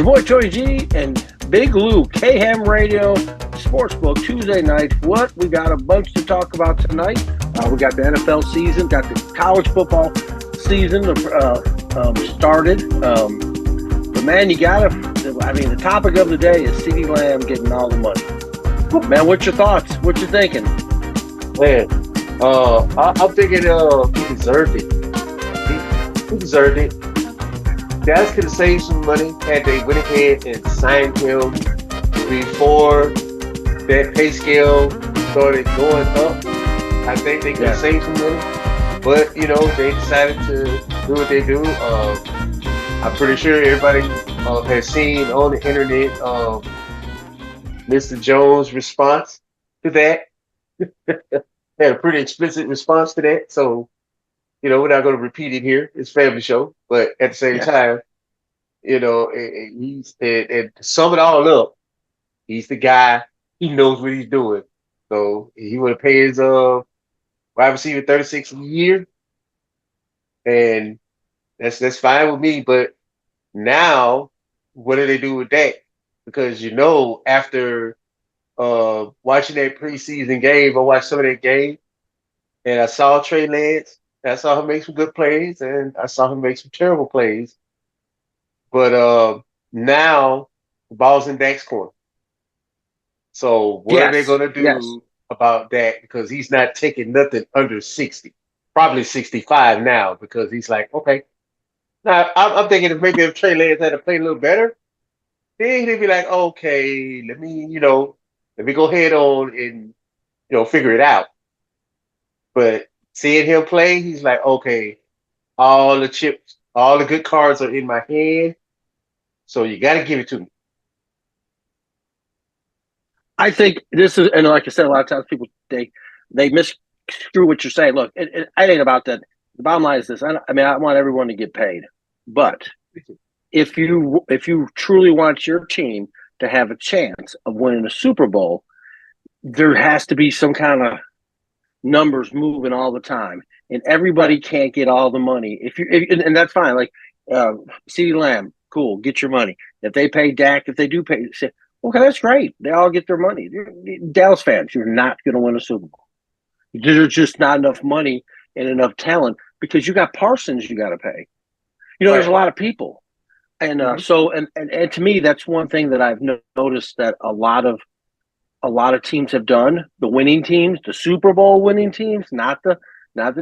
your boy Joey G and Big Lou, K-Ham Radio, Sportsbook Tuesday night. What? We got a bunch to talk about tonight. We got the NFL season, got the college football season started. But man, the topic of the day is CeeDee Lamb getting all the money. Man, what's your thoughts? What you thinking? Man, I'm thinking he deserved it. He deserved it. Dallas could have saved some money had they went ahead and signed him before that pay scale started going up. I think they could have saved some money. But, they decided to do what they do. I'm pretty sure everybody has seen on the internet Mr. Jones' response to that. Had a pretty explicit response to that. So, we're not going to repeat it here. It's a family show. But at the same time, he's and to sum it all up, he's the guy. He knows what he's doing. So he would have paid his wide receiver $36 a year, and that's fine with me. But now, what do they do with that? Because after watching that preseason game, I watched some of that game, and I saw Trey Lance. I saw him make some good plays, and I saw him make some terrible plays. But now the ball's in Dak's corner. So what are they going to do about Dak? Because he's not taking nothing under 60, probably 65 now, because he's like, okay. Now, I'm thinking if Trey Lance had to play a little better, then he'd be like, okay, let me go head on and, figure it out. But seeing him play, he's like, okay, all the chips, all the good cards are in my hand, so you got to give it to me. I think this is, and like I said, a lot of times people they misconstrue what you're saying. Look, it ain't about that. The bottom line is this: I want everyone to get paid, but if you truly want your team to have a chance of winning a Super Bowl, there has to be some kind of numbers moving all the time, and everybody can't get all the money. And that's fine. Like CeeDee Lamb, cool, get your money. If they pay Dak, if they do pay, say, okay, that's great. They all get their money. Dallas fans, you're not going to win a Super Bowl. There's just not enough money and enough talent because you got Parsons you got to pay. There's a lot of people, and so to me, that's one thing that I've noticed that a lot of teams have done. The winning teams, the Super Bowl winning teams, not the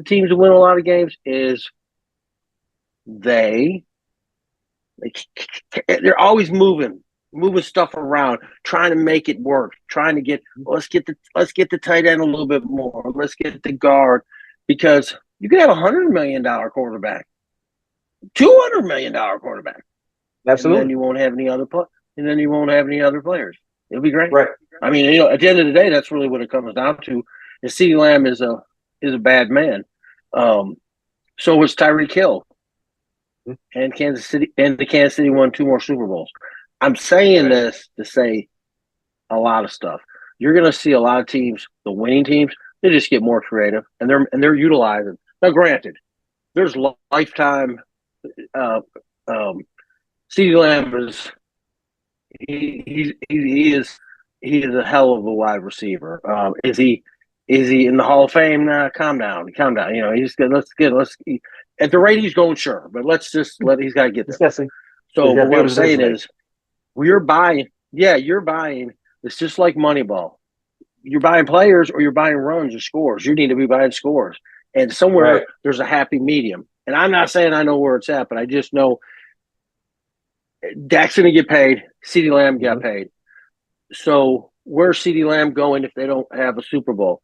teams that win a lot of games, is they're always moving stuff around, trying to make it work, trying to get let's get the tight end a little bit more, let's get the guard, because you could have $100 million quarterback, $200 million quarterback, absolutely, and then you won't have any other players. It'll be great. Right. I mean, at the end of the day, that's really what it comes down to. And CeeDee Lamb is a bad man. So was Tyreek Hill, and Kansas City, and the Kansas City won 2 more Super Bowls. I'm saying this to say a lot of stuff. You're going to see a lot of teams, the winning teams, they just get more creative, and they're utilizing. Now, granted, there's lifetime. CeeDee Lamb is he is a hell of a wide receiver. Is he in the Hall of Fame? Nah, calm down. He's good. Let's at the rate he's going, sure, but let's just he's got to get there. So what I'm saying is, you're buying. It's just like Moneyball. You're buying players, or you're buying runs or scores. You need to be buying scores, and somewhere there's a happy medium. And I'm not saying I know where it's at, but I just know Dak's going to get paid. CeeDee Lamb got paid. So where's CeeDee Lamb going if they don't have a Super Bowl?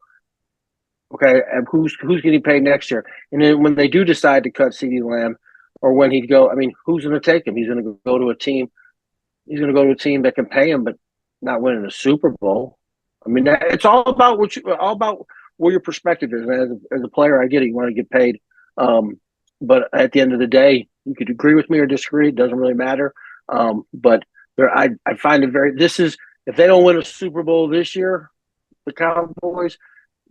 Okay, and who's getting paid next year? And then when they do decide to cut CeeDee Lamb, or when he'd go, who's going to take him? He's going to go to a team. He's going to go to a team that can pay him, but not winning a Super Bowl. It's all about where your perspective is. Man, as a player, I get it. You want to get paid, but at the end of the day, you could agree with me or disagree. It doesn't really matter. But I find it if they don't win a Super Bowl this year, the Cowboys,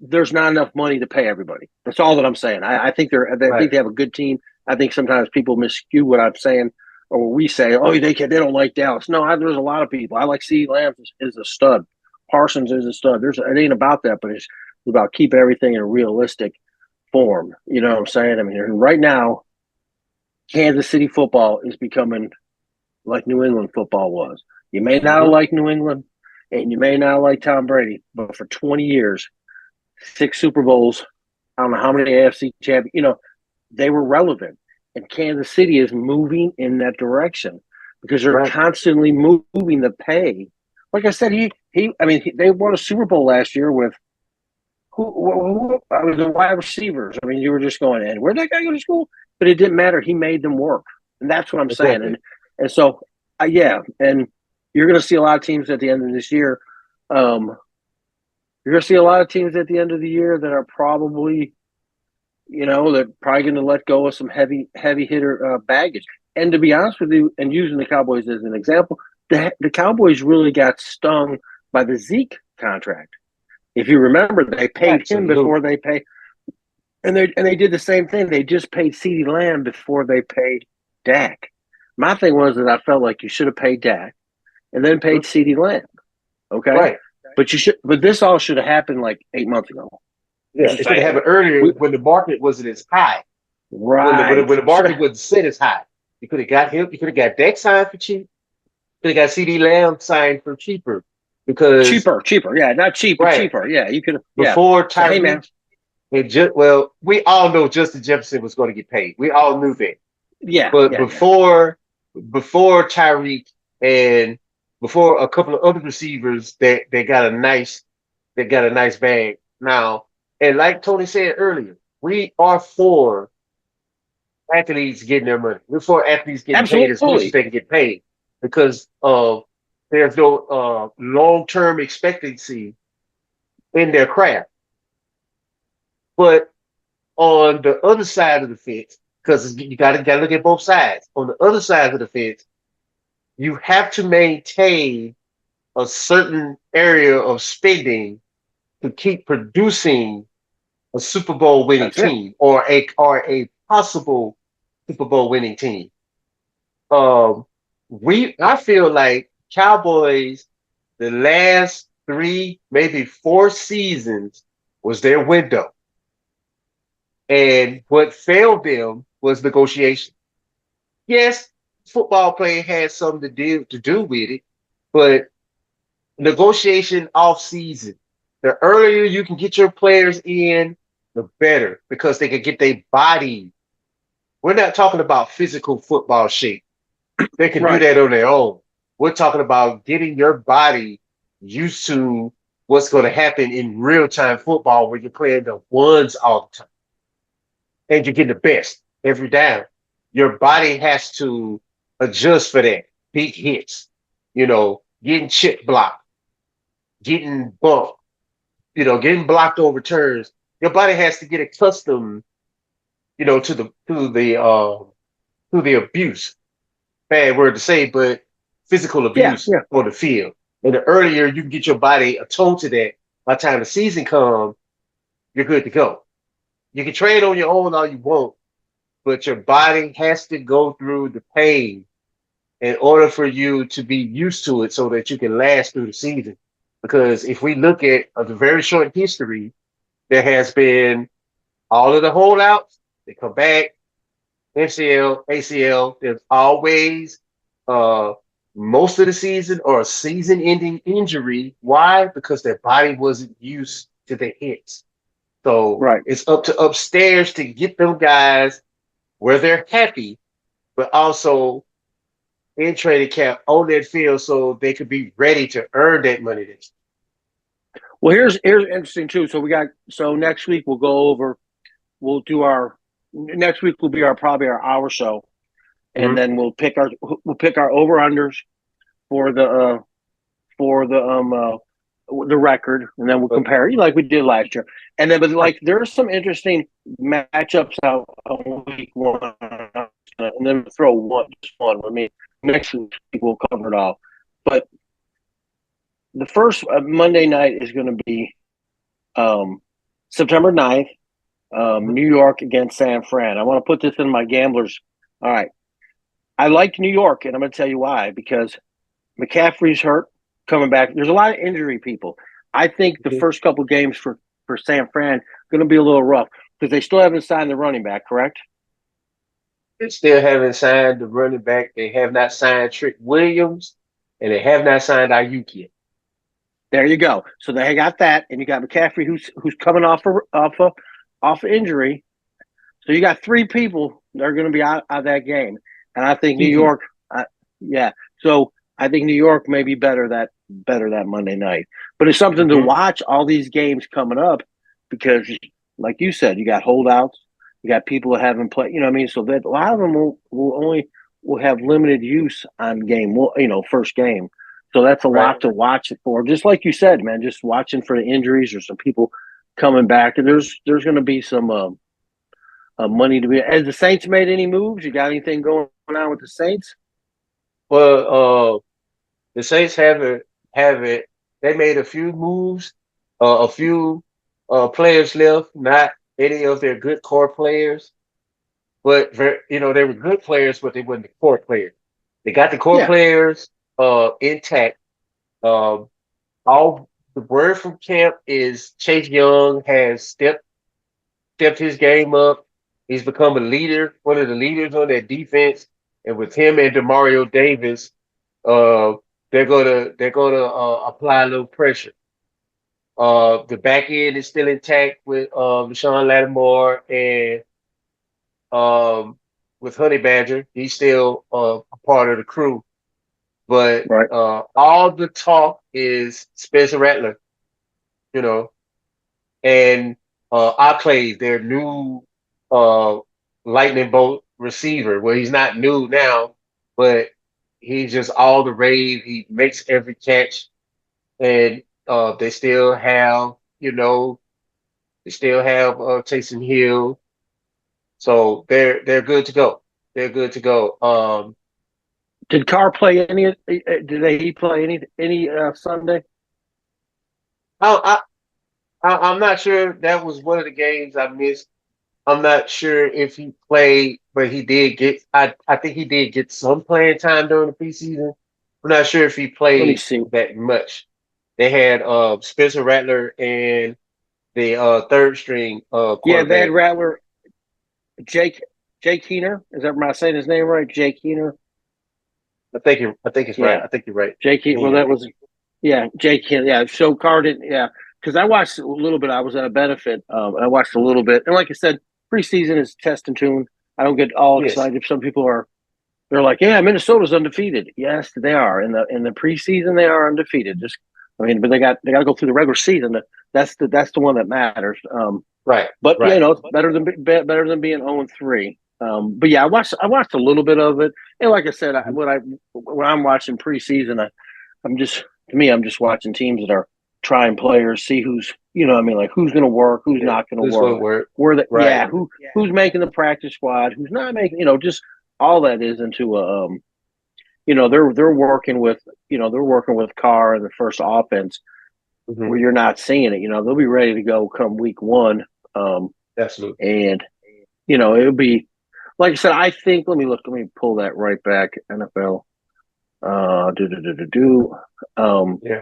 there's not enough money to pay everybody. That's all that I'm saying. I think they have a good team. I think sometimes people miscue what I'm saying. or we say, oh, they don't like Dallas. No, there's a lot of people. I like CeeDee Lamb is a stud. Parsons is a stud. It ain't about that, but it's about keeping everything in a realistic form. You know what I'm saying? I mean, right now, Kansas City football is becoming like New England football was. You may not like New England, and you may not like Tom Brady, but for 20 years, 6 Super Bowls, I don't know how many AFC champions, they were relevant. And Kansas City is moving in that direction because they're constantly moving the pay. Like I said, they won a Super Bowl last year with who I was the wide receivers. I mean, you were just going, and where'd that guy go to school? But it didn't matter. He made them work. And that's what I'm saying. And so, yeah, and you're going to see a lot of teams at the end of this year. You're going to see a lot of teams at the end of the year that are probably, they're probably going to let go of some heavy hitter baggage. And to be honest with you, and using the Cowboys as an example, the Cowboys really got stung by the Zeke contract. If you remember, they paid him before they paid, and they did the same thing. They just paid CeeDee Lamb before they paid Dak. My thing was that I felt like you should have paid Dak and then paid CeeDee Lamb. Okay, right? But this all should have happened like 8 months ago. Yeah, it should have happened earlier when the market wasn't as high. Right. When the market wasn't set as high, you could have got him. You could have got Dak signed for cheap. You could have got CeeDee Lamb signed for cheaper. Because cheaper, yeah, not cheap, but cheaper, yeah. You could before Tyreek. We all know Justin Jefferson was going to get paid. We all knew that. Yeah, but before Tyreek and before a couple of other receivers, they got a nice bag now. And like Tony said earlier, we are for athletes getting their money. We're for athletes getting paid as much as they can get paid because there's no long-term expectancy in their craft. But on the other side of the fence, because you got to look at both sides. On the other side of the fence, you have to maintain a certain area of spending to keep producing a Super Bowl winning team or a possible Super Bowl winning team. I feel like Cowboys, the last 3, maybe 4 seasons was their window. And what failed them was negotiation. Yes, football play has something to do with it, but negotiation off season. The earlier you can get your players in, the better, because they can get their body. We're not talking about physical football shape. They can do that on their own. We're talking about getting your body used to what's going to happen in real-time football where you're playing the ones all the time. And you're getting the best every down. Your body has to adjust for that. Big hits, getting chip blocked, getting bumped, getting blocked over turns. Your body has to get accustomed, to the abuse. Bad word to say, but physical abuse on the field. And the earlier you can get your body attuned to that, by the time the season comes, you're good to go. You can train on your own all you want, but your body has to go through the pain in order for you to be used to it so that you can last through the season. Because if we look at the very short history, there has been all of the holdouts, they come back, MCL, ACL, there's always most of the season or a season-ending injury. Why? Because their body wasn't used to the hits. So it's up to upstairs to get them guys where they're happy, but also in training camp on that field so they could be ready to earn that money. Well, here's interesting too. So next week we'll do our next week will be probably our hour show, and then we'll pick our over unders for the record, and then we'll compare like we did last year. And then, but there's some interesting matchups out on week 1, and then throw one. I mean, next week we'll cover it all. But the first Monday night is going to be September 9th, New York against San Fran. I want to put this in my gamblers. All right. I like New York, and I'm going to tell you why. Because McCaffrey's hurt, coming back. There's a lot of injury people. I think the first couple games for San Fran going to be a little rough because they still haven't signed the running back, correct? They still haven't signed the running back. They have not signed Trick Williams, and they have not signed Ayuk yet. There you go. So they got that, and you got McCaffrey who's coming off injury. So you got three people that are going to be out of that game, and I think New Easy. York, yeah. So I think New York may be better that Monday night, but it's something to watch all these games coming up because, like you said, you got holdouts, you got people that haven't played. You know what I mean? So that a lot of them will have limited use on game. First game. So that's a lot to watch it for. Just like you said, man, just watching for the injuries or some people coming back. And there's going to be some money to be. Has the Saints made any moves? You got anything going on with the Saints? Well, the Saints haven't. They made a few moves, a few players left, not any of their good core players, but they were good players, but they weren't the core players. They got the core players intact. Um, all the word from camp is Chase Young has stepped his game up. He's become a leader, one of the leaders on that defense. And with him and Demario Davis, uh, they're gonna apply a little pressure. The back end is still intact with Sean Lattimore and with Honey Badger. He's still a part of the crew. But all the talk is Spencer Rattler, you know, and Ackley, their new uh, lightning bolt receiver. Well, he's not new now, but he's just all the rave. He makes every catch, and they still have, Taysom Hill, so they're good to go. They're good to go. Did Carr play any? Did he play any Sunday? I, I'm not sure. That was one of the games I missed. I'm not sure if he played, but he did get. I think he did get some playing time during the preseason. I'm not sure if he Let me played see. that much. They had Spencer Rattler and the third string Yeah, they had quarterback. Rattler, Jake Keener. Is that am I saying his name right? Jake Keener. I think it's right. Yeah, I think you're right. Jake. Well, Keener. that was Jake Keener. Yeah, so Carr didn't. Yeah, because I watched a little bit. I was at a benefit. I watched a little bit, and like I said, preseason is test and tune. I don't get all Yes. excited. Some people are. They're like, yeah, Minnesota's undefeated. Yes, they are. In the preseason, they are undefeated. But they got to go through the regular season. That's the one that matters. Right. But Right. it's better than being 0-3. But yeah, I watched a little bit of it, and like I said, when I'm watching preseason, I'm just I'm just watching teams that are trying players, see who's like who's going to work, who's Yeah. not going to This will work, work. where the Right. who's making the practice squad, who's not making just all that is into a they're working with Carr in the first offense Mm-hmm. where you're not seeing it. They'll be ready to go come week one. Absolutely. And it'll be like I said. I think. Let me look. Let me pull that right back. NFL. Do. Yeah.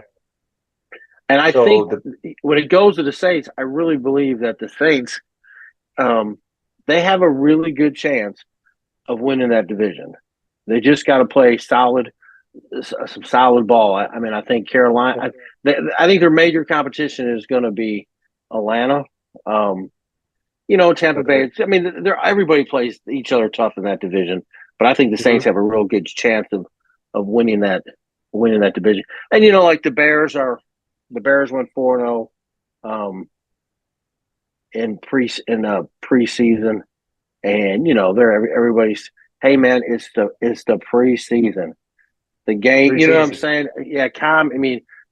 And I think So when it goes to the Saints, I really believe that the Saints, they have a really good chance of winning that division. They just got to play some solid ball. I think Carolina. I think their major competition is going to be Atlanta. Tampa Bay. Everybody plays each other tough in that division, but I think the Saints have a real good chance of winning that division. And like the Bears went 4-0 in preseason, and they're everybody's. Hey man, it's the preseason. The game, you know what I'm preseason. saying? Yeah,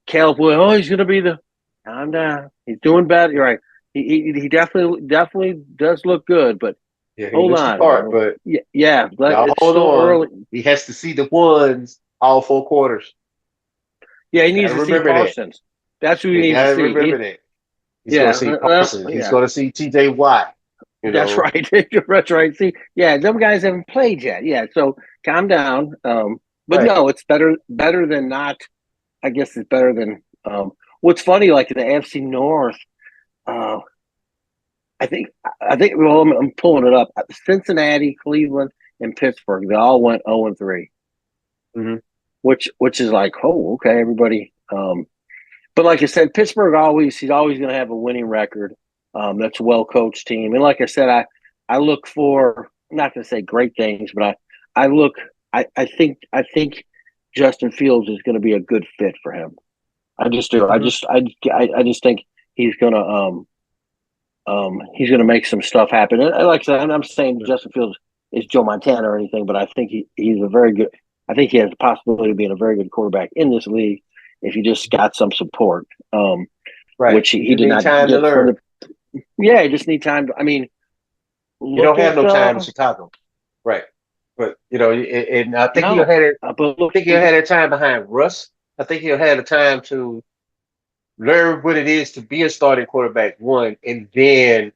Caleb Wood. Oh, he's gonna be the. Calm down. He's doing better. You're right. He definitely does look good, but Yeah, he hold looks the on, part, man. but Yeah. y'all It's hold still on. early. He has to see the ones all 4 quarters. Yeah, he needs Gotta to see remember that. Parsons. That's who he You needs to gotta see. remember that. He's gonna Yeah, see Parsons. He's yeah, gonna see TJ Watt. You That's know, right. That's right. See, yeah, them guys haven't played yet. Yeah, so calm down. But right? no, it's better than not. I guess it's better than. What's funny, like in the AFC North, uh, I think. Well, I'm pulling it up. Cincinnati, Cleveland, and Pittsburgh. They all went 0-3, Mm-hmm. which is like, oh, okay, everybody. But like I said, Pittsburgh he's always going to have a winning record. That's a well coached team, and like I said, I look for, I'm not going to say great things, but I look I think Justin Fields is going to be a good fit for him. I just do. Mm-hmm. I just think he's gonna he's gonna make some stuff happen. And like I said, I'm not saying Justin Fields is Joe Montana or anything, but I think he's a very good. I think he has the possibility of being a very good quarterback in this league if he just got some support, Right. which he You did need not time to get from learn. the. Yeah, he just need time. I mean, You look don't have at no time in Chicago, right? But and I think he'll no, had it. but look, I think he'll had that time behind Russ. I think he'll have the time to learn what it is to be a starting quarterback. One, and then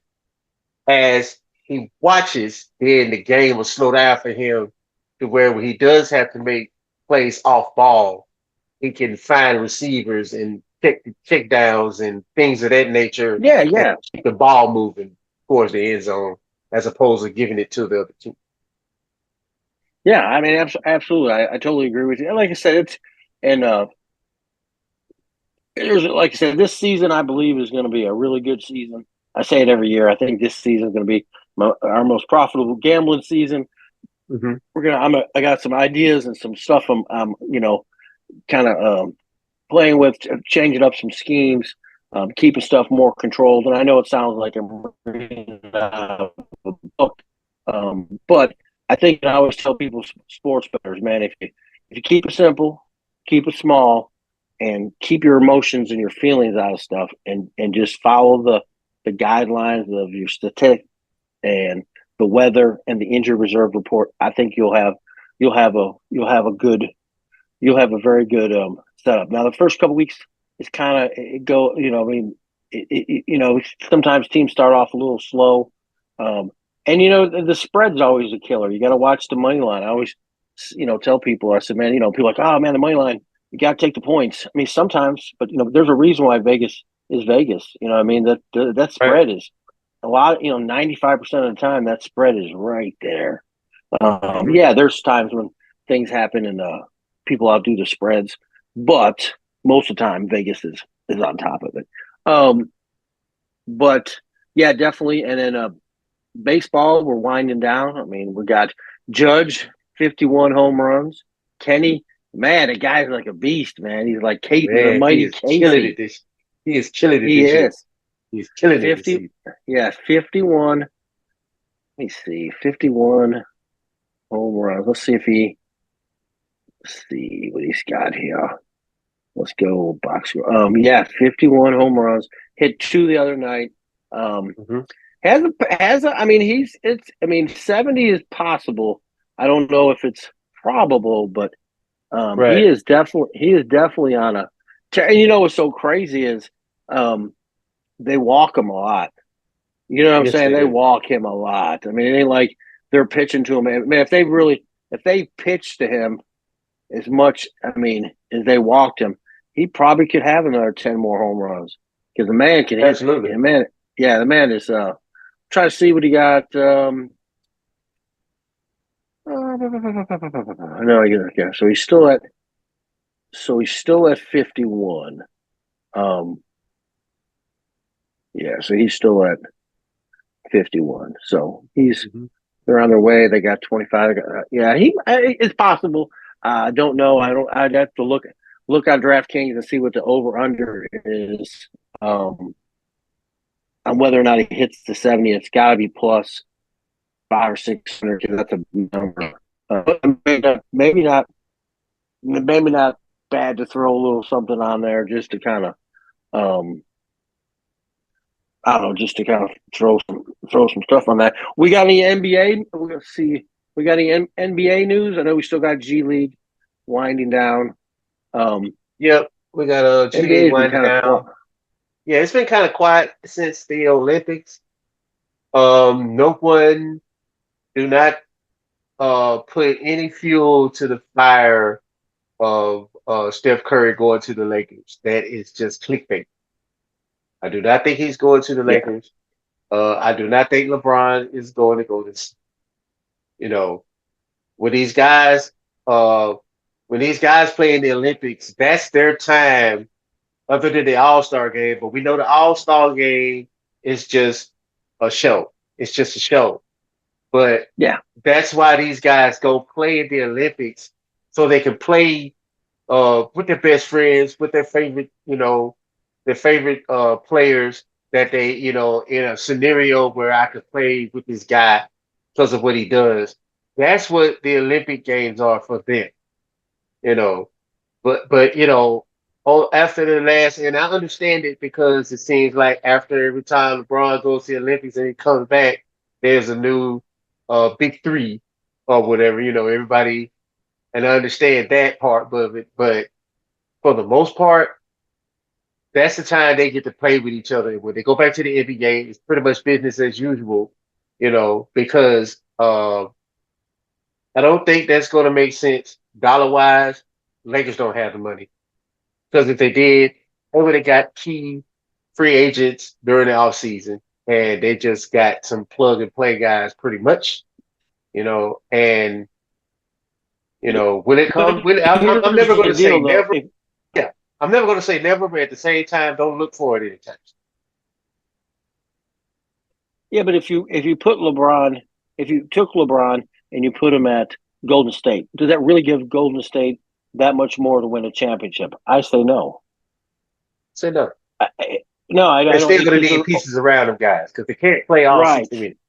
as he watches, then the game will slow down for him to where when he does have to make plays off ball, he can find receivers and check downs and things of that nature yeah, and yeah, keep the ball moving towards the end zone as opposed to giving it to the other team. yeah. I mean, absolutely. I totally agree with you. And like I said, it's and like I said, this season I believe is going to be a really good season. I say it every year. I think this season is going to be our most profitable gambling season. Mm-hmm. I got some ideas and some stuff. Kind of playing with, changing up some schemes, keeping stuff more controlled. And I know it sounds like I'm reading a book, but I think I always tell people, sports bettors, man, if you keep it simple, keep it small, and keep your emotions and your feelings out of stuff, and just follow the guidelines of your statistics and the weather and the injury reserve report, I think you'll have a very good setup. Now, the first couple weeks is kind of it go. I mean, sometimes teams start off a little slow, and the spread's always a killer. You got to watch the money line. I always, tell people. I said, man, people are like, oh man, the money line. You got to take the points. I mean, sometimes, but there's a reason why Vegas is Vegas. I mean that Right. spread is a lot. 95% of the time that spread is right there. Mm-hmm. Yeah, there's times when things happen and people outdo the spreads, but most of the time Vegas is on top of it. Um, but yeah, definitely. And then baseball, we're winding down. I mean, we got Judge 51 home runs. Kenny, man, the guy's like a beast, man. He's like the Man, he mighty is killing it Casey. this. He is killing it He this year. is He's killing it this 50. season. Yeah, 51. Let me see, 51 home runs. Let's see what he's got here. Let's go box score. Yeah, 51 home runs. Hit two the other night. Um, Mm-hmm. I mean, 70 is possible. I don't know if it's probable, but Right. he is definitely on a. And what's so crazy is um, they walk him a lot. You know what I'm Yes, saying? they They do. walk him a lot. I mean, it ain't like they're pitching to him. I mean, if they pitch to him as much, I mean, as they walked him, he probably could have another 10 more home runs because the man can hit. Absolutely. The man, yeah, the man is. Trying to see what he got. No, yeah. So he's still at 51. Um, yeah, so he's still at 51. So Mm-hmm. they're on their way. They got 25. Yeah, it's possible. I don't know. I'd have to look on DraftKings and see what the over under is. On whether or not he hits the 70. It's got to be plus 500 or 600 because that's a number. Maybe not bad to throw a little something on there just to kind of um, I don't know, just to kind of throw some stuff on that. We got any NBA? Let's see. We got any NBA news? I know we still got G League winding down. Um, Yep. We got G League NBA's been winding kind of quiet. down. Yeah, it's been kind of quiet since the Olympics. No one do not put any fuel to the fire of Steph Curry going to the Lakers. That is just clickbait. I do not think he's going to the Yeah. Lakers. I do not think LeBron is going to go to. You know, when these guys, uh, when these guys play in the Olympics, that's their time. Other than the All Star game, but we know the All Star game is just a show. It's just a show. But Yeah. that's why these guys go play in the Olympics so they can play with their best friends, with their favorite, their favorite players that they, in a scenario where I could play with this guy because of what he does. That's what the Olympic Games are for them, you know. But oh, after the last, and I understand it because it seems like after every time LeBron goes to the Olympics and he comes back, there's a new big three or whatever. Everybody, and I understand that part of it, but for the most part, that's the time they get to play with each other. When they go back to the NBA, it's pretty much business as usual, because I don't think that's going to make sense dollar wise. Lakers don't have the money because if they did, they would have got key free agents during the offseason, and they just got some plug and play guys pretty much, and will it But come? Will it, I'm here's never going the to say deal, though. never. Yeah, I'm never going to say never, but at the same time, don't look for it anytime. Yeah, but if you put LeBron, if you took LeBron and you put him at Golden State, does that really give Golden State that much more to win a championship? I say no. Say no. No, I They're don't, still going to because need pieces around them guys because they can't play all right, 60 minutes.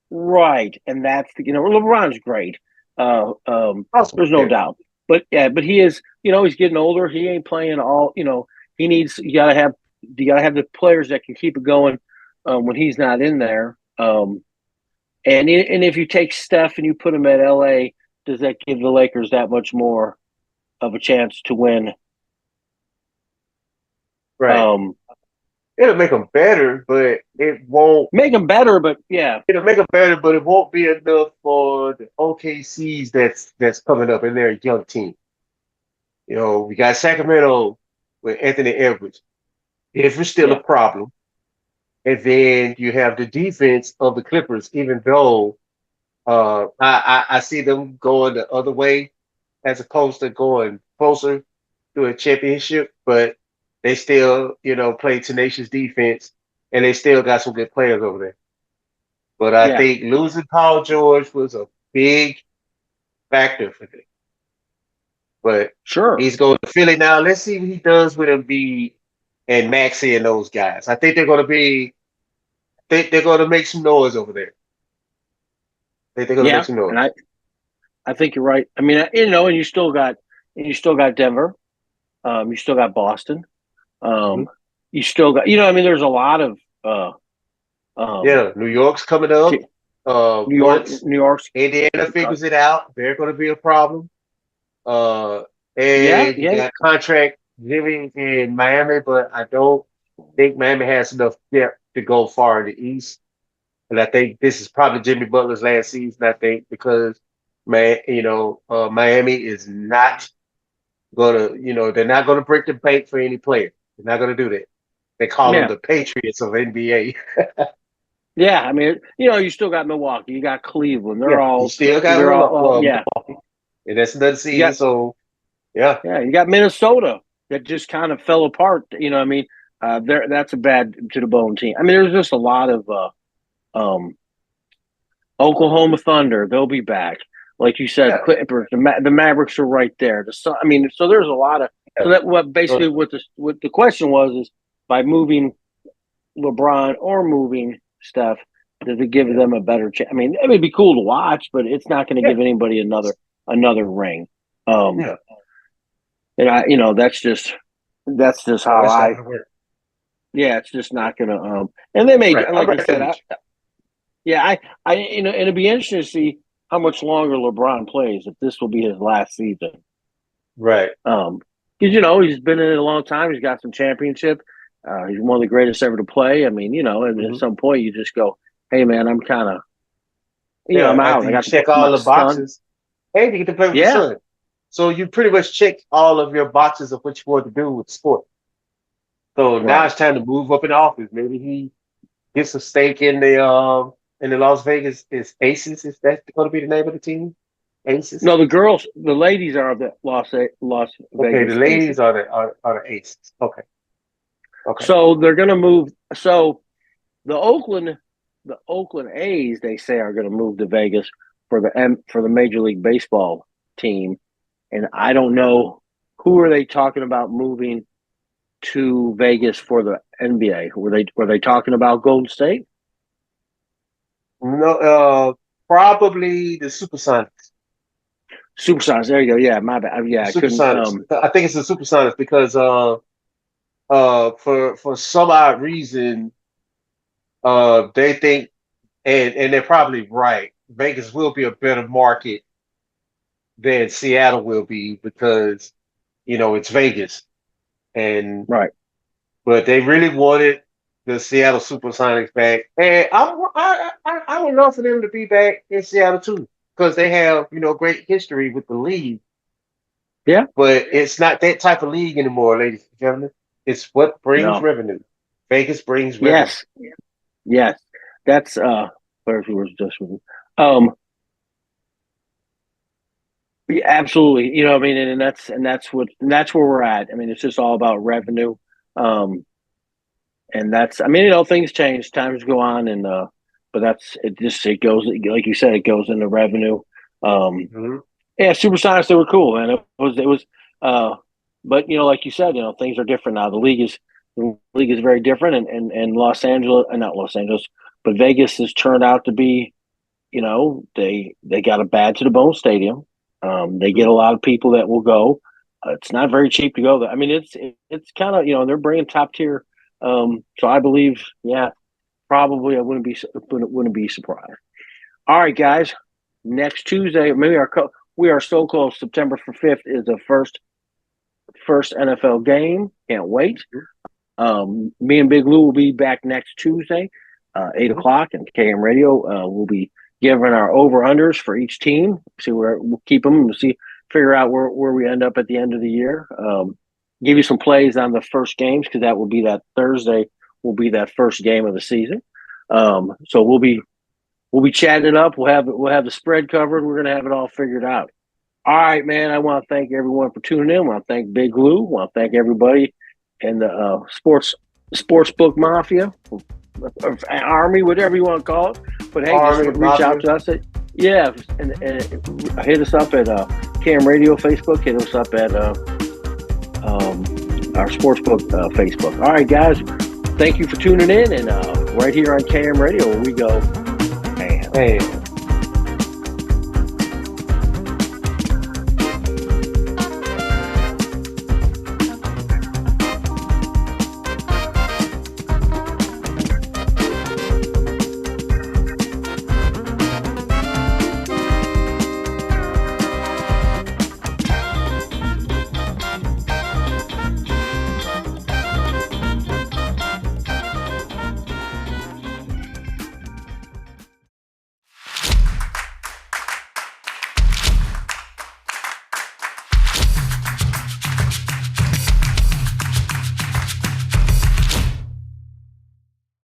right, and that's LeBron's great. Awesome. There's no Yeah. doubt. But yeah, but he is, he's getting older. He ain't playing all. He needs. You gotta have the players that can keep it going when he's not in there. And if you take Steph and you put him at LA, does that give the Lakers that much more of a chance to win? Right. Um, It'll make them better, but it won't. Make them better, but yeah, It'll make them better, but it won't be enough for the OKCs that's coming up in their young team. We got Sacramento with Anthony Edwards. If it's still yeah, a problem, and then you have the defense of the Clippers, even though I see them going the other way as opposed to going closer to a championship, but they still, play tenacious defense and they still got some good players over there. But I yeah, think losing Paul George was a big factor for them. But sure, he's going to Philly now. Let's see what he does with Embiid and Maxey and those guys. I think they're going to make some noise over there. I think they're going to make yeah, some and noise. I think you're right. I mean, and you still got Denver, you still got Boston, Mhm. um, you still got, I mean, there's a lot of um, Yeah, New York's coming up. New York, Once New York's, Indiana figures it out, they're going to be a problem. Uh, yeah, and you yeah, got contract living in Miami, but I don't think Miami has enough depth to go far in the East. And I think this is probably Jimmy Butler's last season. I think because Miami is not gonna, they're not gonna break the bank for any player. They're not gonna do that. They call them yeah. the Patriots of NBA. Yeah, I mean, you still got Milwaukee, you got Cleveland. Yeah, you still got Yeah. Milwaukee, and that's another You season. got, So yeah, yeah, you got Minnesota that just kind of fell apart. You know, what I mean, that's a bad to the bone team. I mean, there's just a lot of um, Oklahoma Thunder. They'll be back, like you said. yeah, Clippers, the Mavericks are right there. I mean, so there's a lot of. So yeah. that what the question was is by moving LeBron or moving Steph, does it give Yeah. them a better chance? I mean, it would be cool to watch, but it's not going to Yeah. give anybody another ring. Um, Yeah. and that's just No, how that's not I. gonna work. Yeah, it's just not going to. And they made, Right. and I'm like you right there said, with yeah, and it'd be interesting to see how much longer LeBron plays if this will be his last season. you. Right. Because he's been in it a long time. He's got some championship. He's one of the greatest ever to play. I mean, and at Hmm. some point you just go. hey man, I'm kind of, Yeah, I'm out. after I you got to play check with all my the son. boxes, and you get to play with your Yeah, son. So you pretty much check all of your boxes of what you want to do with sport. So now right. it's time to move up in the office. Maybe he gets a stake in the Las Vegas is Aces. Is that going to be the name of the team? Aces. No, the ladies are the Las Okay, the Vegas Aces. ladies are the Aces. Okay, okay. So they're going to move. So the Oakland A's, they say, are going to move to Vegas for the Major League Baseball team, and I don't know who are they talking about moving to Vegas for the NBA. Were they talking about Golden State? No, probably the Supersonics. Superstars. There you go. Yeah, my bad. The Yeah, I couldn't. Supersonics. I think it's the Supersonics because for some odd reason they think and they're probably right. Vegas will be a better market than Seattle will be because it's Vegas and Right. but they really wanted the Seattle Supersonics back, and I would love for them to be back in Seattle too because they have great history with the league. Yeah. But it's not that type of league anymore, ladies and gentlemen. It's what brings No. revenue. Vegas brings revenue. Yes. Yes. That's where's was just um yeah, absolutely. You know what I mean? And that's where we're at. I mean, it's just all about revenue. Um and that's I mean, things change, times go on and but it goes like you said, it goes into revenue. Um Hmm. yeah, Supersonics, they were cool, man. It was but like you said, things are different now. The league is very different and Los Angeles, not Los Angeles, but Vegas has turned out to be, they got a bad to the bone stadium. They get a lot of people that will go. It's not very cheap to go there. I mean, it's kind of, they're bringing top tier. So I believe, yeah, probably I wouldn't be surprised. All right, guys. Next Tuesday, we are so close. September 5th is the first NFL game. Can't wait. Me and Big Lou will be back next Tuesday, 8 o'clock, and KM Radio. We'll be giving our over unders for each team. See where we'll keep them. We'll figure out where we end up at the end of the year. Give you some plays on the first games because that will be that Thursday. Will be that first game of the season. So we'll be chatting it up. We'll have the spread covered. We're gonna have it all figured out. All right, man. I want to thank everyone for tuning in. I want to thank Big Lou. I want to thank everybody in the sportsbook mafia, or army, whatever you want to call it. But hey, just Army, reach out Mafia. to us yeah, and hit us up at Cam Radio Facebook. Hit us up at our sportsbook Facebook. All right, guys. Thank you for tuning in, and right here on KM Radio, where we go, man. Hey.